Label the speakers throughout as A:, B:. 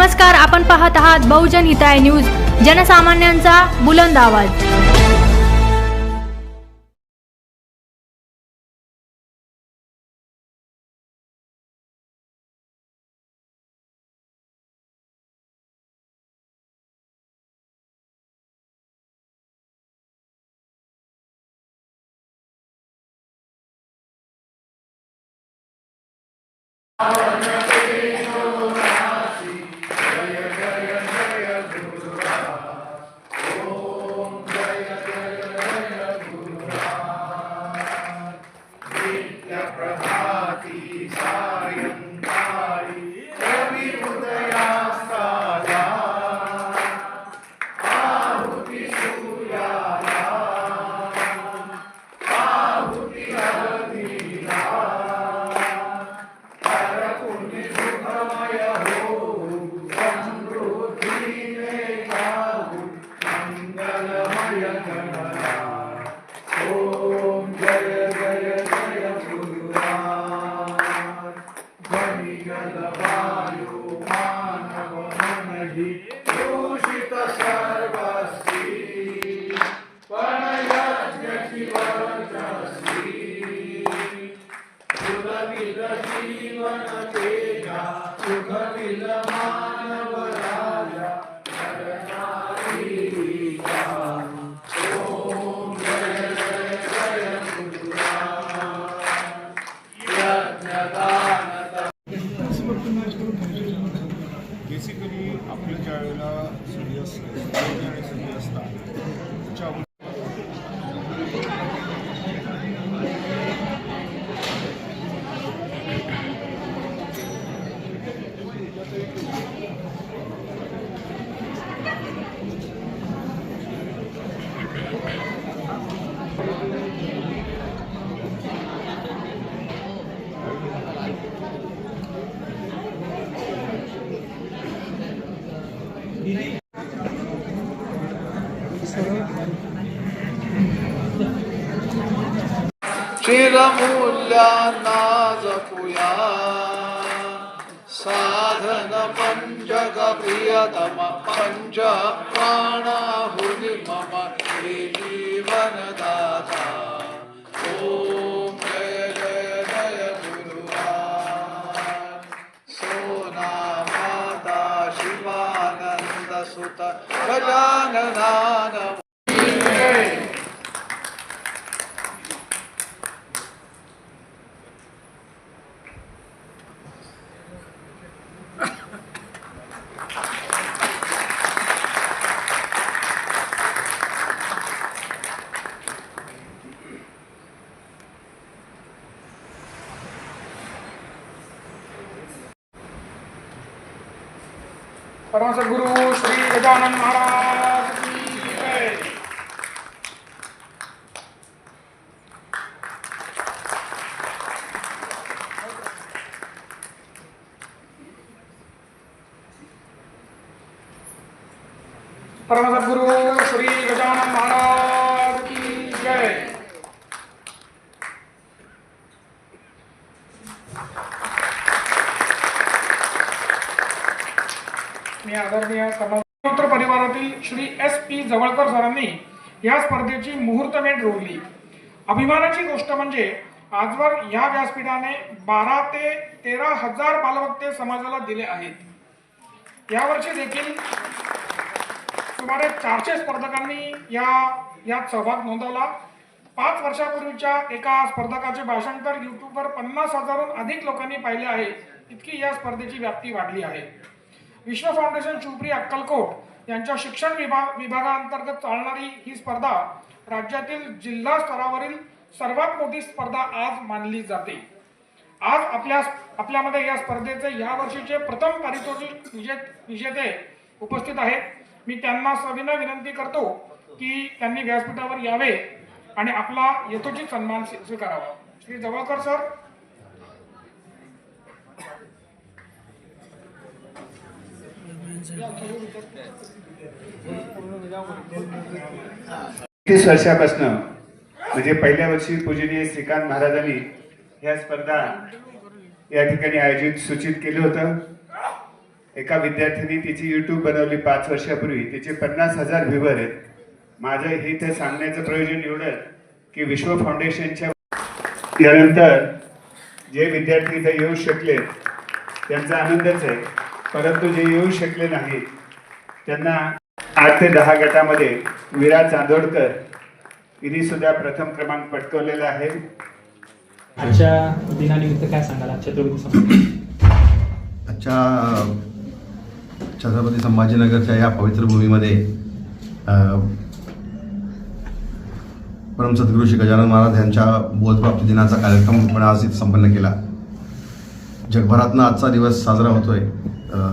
A: नमस्कार, आपण पाहत आहात बहुजन हिताय न्यूज, जनसामान्यांचा बुलंद आवाज।
B: बेसिकली आपल्या ज्या वेळेला सिरियस असतात त्याच्या
C: चिरमूल्याना जपूया साधन पंचक प्रियतम पंच प्राणाहुनी मम हे जीवनदाता। ओम जय जय जय गुरुवार सोना माता शिवानंद सुत गजाननान।
D: परम सद्गुरु श्री गजानन महाराज की जय। परम सद्गुरु श्री गजानन महाराज की जय। मी आदरणीय उत्तर परिवारातील श्री SP जवळकर सरांनी या स्पर्धेची मुहूर्तमेढ रोवली। अभिमानाची गोष्ट म्हणजे आजवर या व्यासपीठाने 12 ते 13 हजार बालवक्ते समाजाला दिले आहेत। यावर्षी देखील सुमारे 400 स्पर्धकांनी यात सहभाग नोंदवला। 5 वर्षापूर्वीच्या एका स्पर्धकाचे भाषांतर यूट्यूबवर 50,000हून अधिक लोकांनी पाहिले आहे। इतकी या स्पर्धेची व्याप्ती वाढली आहे। विश्व फाउंडेशन शुभ्री अक्कलकोट यांच्या शिक्षण विभागाअंतर्गत चालणारी ही स्पर्धा राज्यातील जिल्हा स्तरावरील सर्वात मोठी स्पर्धा आज मानली जाते। आज आपल्यामध्ये या स्पर्धेचे या वर्षीचे प्रथम पारितोषिक विजेते उपस्थित आहेत। मी त्यांना सविनय विनंती करतो की त्यांनी व्यासपीठावर यावे आणि आपला यथोचित सन्मान स्वीकारावा। श्री जवळकर सर।
E: तीस वर्षापासून म्हणजे पहिल्या वर्षी पूजनीय श्रीकांत महाराजांनी ह्या स्पर्धा या ठिकाणी आयोजित सूचित केलं होतं। एका विद्यार्थ्यांनी तिची यूट्यूब बनवली 5 वर्षापूर्वी, तिचे 50,000 व्ह्यूवर आहेत. माझं हे इथे सांगण्याचं प्रयोजन एवढंच की विश्व फाउंडेशनच्या यानंतर जे विद्यार्थी इथे येऊ शकले त्यांचा आनंदच आहे, परंतु जे येऊ शकले नाहीत त्यांना 8 ते 10 गटामध्ये वीरा चांदोडकर हिने सुद्धा प्रथम क्रमांक पटकवलेला आहे.
F: आजच्या दिनानिमित्त काय सांगाल? आजच्या दिवसामध्ये
G: आजच्या छत्रपती संभाजीनगरच्या या पवित्र भूमीमध्ये परम सद्गुरू श्री गजानन महाराज यांच्या बोधप्राप्ती दिनाचा कार्यक्रम आपण आज इथे संपन्न केला. जगभरातनं आजचा दिवस साजरा होतोय.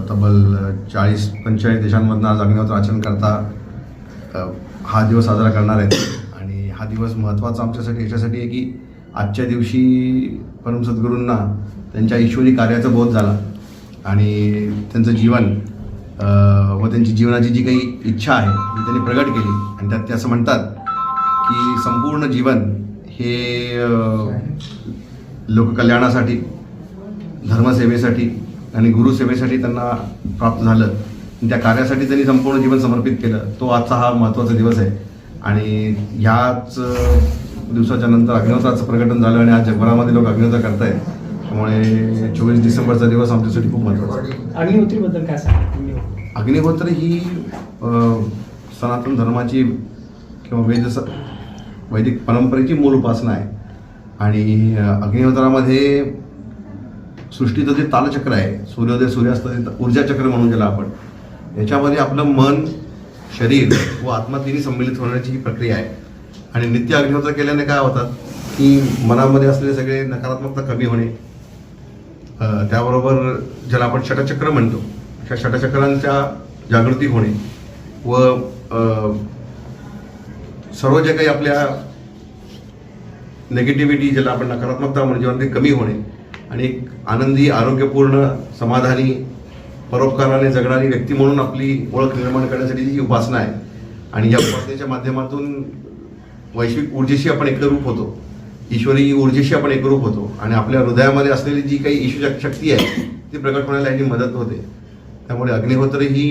G: तब्बल 40-45 देशांमधनं आज अग्निहोत्र आचरण करता हा दिवस साजरा करणार आहे. आणि हा दिवस महत्त्वाचा आमच्यासाठी याच्यासाठी आहे की आजच्या दिवशी परम सद्गुरूंना त्यांच्या ईश्वरी कार्याचा बोध झाला आणि त्यांचं जीवन व त्यांची जीवनाची जी काही इच्छा आहे ती त्यांनी प्रगट केली. आणि त्यात ते असं म्हणतात की संपूर्ण जीवन हे लोककल्याणासाठी, धर्मसेवेसाठी आणि गुरुसेवेसाठी त्यांना प्राप्त झालं. त्या कार्यासाठी त्यांनी संपूर्ण जीवन समर्पित केलं. तो आजचा हा महत्त्वाचा दिवस आहे. आणि ह्याच दिवसाच्या नंतर अग्निहोत्राचं प्रकटन झालं आणि आज जगभरामध्ये लोक अग्निहोत्र करत आहेत. त्यामुळे 24 डिसेंबरचा दिवस आमच्यासाठी खूप महत्त्वाचा आहे.
F: अग्निहोत्रीबद्दल काय सांगाल?
G: अग्निहोत्र ही सनातन धर्माची किंवा वैदिक परंपरेची मूळ उपासना आहे. आणि अग्निहोत्रामध्ये सृष्टीचं जे तालचक्र आहे, सूर्योदय सूर्यास्त ऊर्जा चक्र म्हणून ज्याला आपण, याच्यामध्ये आपलं मन, शरीर व आत्मा तिन्ही सम्मिलित होण्याची ही प्रक्रिया आहे. आणि नित्य अग्निहोत्र केल्याने काय होतात की मनामध्ये असलेले सगळे नकारात्मकता कमी होणे, त्याबरोबर ज्याला आपण षटचक्र म्हणतो, अशा षटचक्रांच्या जागृती होणे व सर्व जे काही आपल्या नेगेटिव्हिटी ज्याला आपण नकारात्मकता म्हणजे जीवनात कमी होणे आणि एक आनंदी, आरोग्यपूर्ण, समाधानी, परोपकाराने जगणारी व्यक्ती म्हणून आपली ओळख निर्माण करण्यासाठी ही उपासना आहे. आणि या उपासनेच्या माध्यमातून वैश्विक ऊर्जेशी आपण एकरूप होतो, ईश्वरी ऊर्जेशी आपण एकरूप होतो आणि आपल्या हृदयामध्ये असलेली जी काही ईश्वर शक्ती आहे ती प्रकट होण्याला याची मदत होते. त्यामुळे अग्निहोत्र ही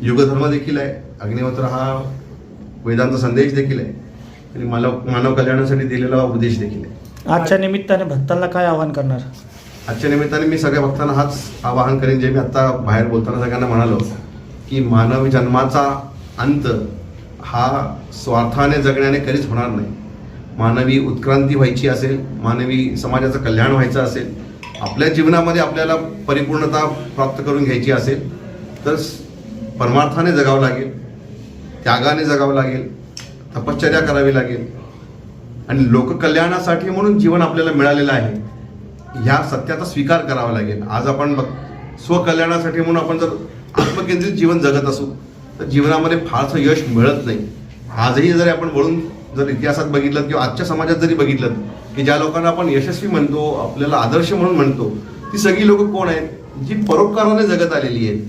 G: युगधर्म देखील आहे. अग्निहोत्र हा वेदांचा संदेश देखील आहे आणि मानव कल्याणासाठी दिलेला उपदेश देखील आहे.
H: आजच्या निमित्ताने भक्तांना काय आवाहन करणार?
G: आजच्या निमित्ताने मी सगळ्या भक्तांना हाच आवाहन करेन जे मी आत्ता बाहेर बोलताना सगळ्यांना म्हणालो की मानवी जन्माचा अंत हा स्वार्थाने जगण्याने कधीच होणार नाही. मानवी उत्क्रांती व्हायची असेल, मानवी समाजाचं कल्याण व्हायचं असेल, आपल्या जीवनामध्ये आपल्याला परिपूर्णता प्राप्त करून घ्यायची असेल तर परमार्थाने जगावं लागेल, त्यागाने जगावं लागेल, तपश्चर्या करावी लागेल. आणि लोककल्याणासाठी म्हणून जीवन आपल्याला मिळालेलं आहे ह्या सत्याचा स्वीकार करावा लागेल. आज आपण स्वकल्याणासाठी म्हणून आपण जर आत्मकेंद्रित जीवन जगत असू तर जीवनामध्ये फारसं यश मिळत नाही. आजही जर आपण वळून जर इतिहासात बघितलं किंवा आजच्या समाजात जरी बघितलं की ज्या लोकांना आपण यशस्वी म्हणतो, आपल्याला आदर्श म्हणून म्हणतो, ती सगळी लोक कोण आहेत? जी परोपकाराने जगत आलेली आहेत,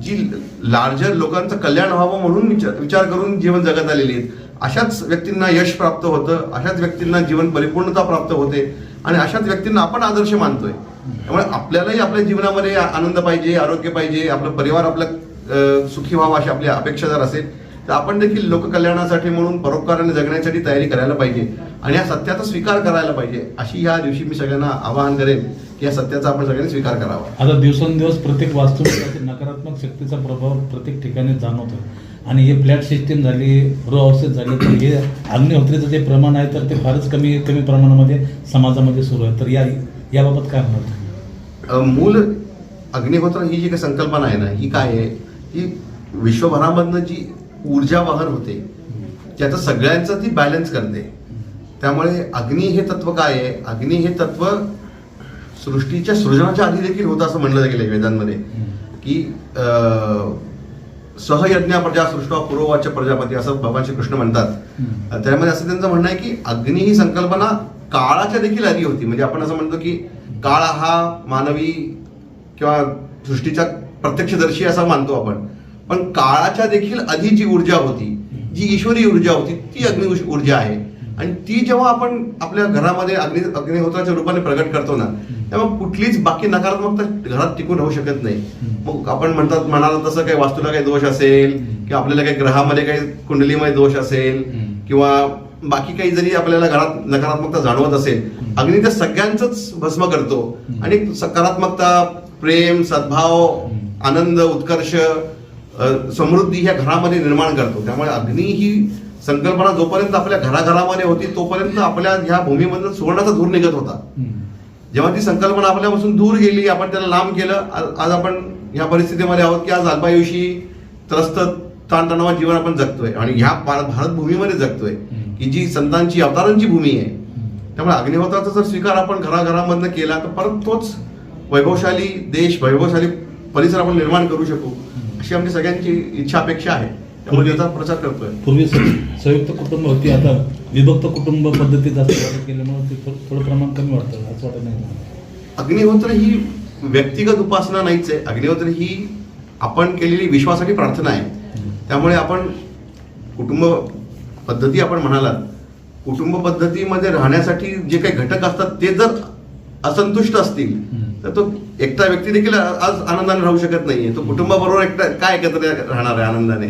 G: जी लार्जर लोकांचं कल्याण व्हावं म्हणून विचार करून जीवन जगत आलेली आहेत. अशाच व्यक्तींना यश प्राप्त होतं, अशाच व्यक्तींना जीवन परिपूर्णता प्राप्त होते आणि अशाच व्यक्तींना आपण आदर्श मानतोय. त्यामुळे आपल्यालाही आपल्या जीवनामध्ये आनंद पाहिजे, आरोग्य पाहिजे, आपलं परिवार आपलं सुखी व्हावं अशी आपली अपेक्षा जर असेल तर आपण देखील लोककल्याणासाठी म्हणून परोपकाराने जगण्यासाठी तयारी करायला पाहिजे आणि या सत्याचा स्वीकार करायला पाहिजे. अशी या दिवशी मी सगळ्यांना आवाहन करेन की या सत्याचा आपण सगळ्यांनी स्वीकार करावा.
I: आता दिवसेंदिवस प्रत्येक वास्तुविकासातील नकारात्मक शक्तीचा प्रभाव प्रत्येक ठिकाणी जाणवतो आणि हे फ्लॅट सिस्टीम झाली, गृह अवस्थेत झाली, तर हे अग्निहोत्रीचं जे प्रमाण आहे तर ते फारच कमी प्रमाणामध्ये समाजामध्ये सुरू आहे. तर याबाबत काय म्हणतात?
G: मूल अग्निहोत्र ही जी काही संकल्पना आहे ना, ही काय आहे? ही विश्वभरामधनं जी ऊर्जा वाहन होते त्याचं सगळ्यांचं ती बॅलन्स करते. त्यामुळे अग्नी हे तत्व काय आहे? अग्नी हे तत्व सृष्टीच्या सृजनाच्या आधी देखील होतं असं म्हणलं गेलं वेदांमध्ये की सहयज्ञा प्रजा सृष्टा पूर्ववाच्य प्रजापती असं भगवान श्रीकृष्ण म्हणतात. त्यामध्ये असं त्यांचं म्हणणं आहे की अग्नी ही संकल्पना काळाच्या देखील आधी होती. म्हणजे आपण असं म्हणतो की काळ हा मानवी किंवा सृष्टीचा प्रत्यक्षदर्शी असा मानतो आपण, पण काळाच्या देखील आधी जी ऊर्जा होती, जी ईश्वरी ऊर्जा होती, ती अग्नि ऊर्जा आहे. आणि ती जेव्हा आपण आपल्या घरामध्ये अग्निहोत्राच्या रूपाने प्रगट करतो ना, तेव्हा कुठलीच बाकी नकारात्मकता घरात टिकून राहू शकत नाही. मग आपण म्हणाला तसं काही वास्तूला काही दोष असेल किंवा आपल्याला काही ग्रहामध्ये काही कुंडलीमध्ये दोष असेल किंवा बाकी काही जरी आपल्याला घरात नकारात्मकता जाणवत असेल, अग्नी त्या सगळ्यांचंच भस्म करतो आणि सकारात्मकता, प्रेम, सद्भाव, आनंद, उत्कर्ष, समृद्धी ह्या घरामध्ये निर्माण करतो. त्यामुळे अग्नी ही संकल्पना जोपर्यंत आपल्या घराघरामध्ये होती तोपर्यंत आपल्या ह्या भूमीमधून सुवर्णाचा धूर निघत होता. जेव्हा ती संकल्पना आपल्यापासून दूर गेली, आपण त्याला लांब केलं, आज आपण ह्या परिस्थितीमध्ये आहोत की आज अल्पायुषी त्रस्त ताणतणावात जीवन आपण जगतोय आणि ह्या भारत भूमीमध्ये जगतोय की जी संतांची अवतारांची भूमी आहे. त्यामुळे अग्निहोत्राचा जर स्वीकार आपण घराघरामधनं केला तर परत तोच वैभवशाली देश, वैभवशाली परिसर आपण निर्माण करू शकू, अशी आमची सगळ्यांची इच्छा, अपेक्षा आहे. त्यामुळे त्याचा प्रचार करतोय.
I: पूर्वी संयुक्त कुटुंब होती, आता विभक्त कुटुंब पद्धती जास्त केल्यामुळे ते थोडं प्रमाण कमी वाटतं असं वाटत नाही?
G: अग्निहोत्र ही व्यक्तिगत उपासना नाहीच आहे. अग्निहोत्र ही आपण केलेली विश्वासाची प्रार्थना आहे. त्यामुळे आपण कुटुंब पद्धती आपण म्हणालात, कुटुंब पद्धतीमध्ये राहण्यासाठी जे काही घटक असतात ते जर असंतुष्ट असतील तर तो एकटा व्यक्ती देखील आज आनंदाने राहू शकत नाहीये. तो कुटुंबाबरोबर एकटा काय एकत्र राहणार आहे आनंदाने?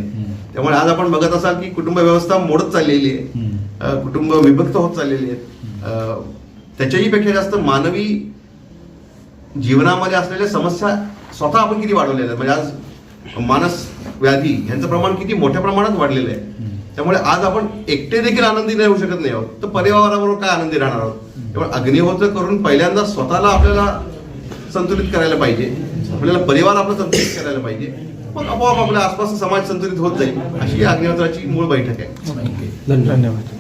G: त्यामुळे आज आपण बघत असाल की कुटुंब व्यवस्था मोडत चाललेली आहे, कुटुंब विभक्त होत चाललेली आहेत. त्याच्याही पेक्षा जास्त मानवी जीवनामध्ये असलेल्या समस्या स्वतः आपण किती वाढवलेल्या आहेत. म्हणजे आज मानस व्याधी यांचं प्रमाण किती मोठ्या प्रमाणात वाढलेलं आहे. त्यामुळे आज आपण एकटे देखील आनंदी नाही राहू शकत नाही आहोत, तर पर्यावरणाबरोबर काय आनंदी राहणार आहोत? त्यामुळे अग्निहोत्र करून पहिल्यांदा स्वतःला आपल्याला संतुलित करायला पाहिजे, आपल्याला परिवार आपला संतुलित करायला पाहिजे, मग आपोआप आपल्या आसपासचा समाज संतुलित होत जाईल. अशी या अग्निहोत्राची मूळ बैठक आहे.
H: धन्यवाद.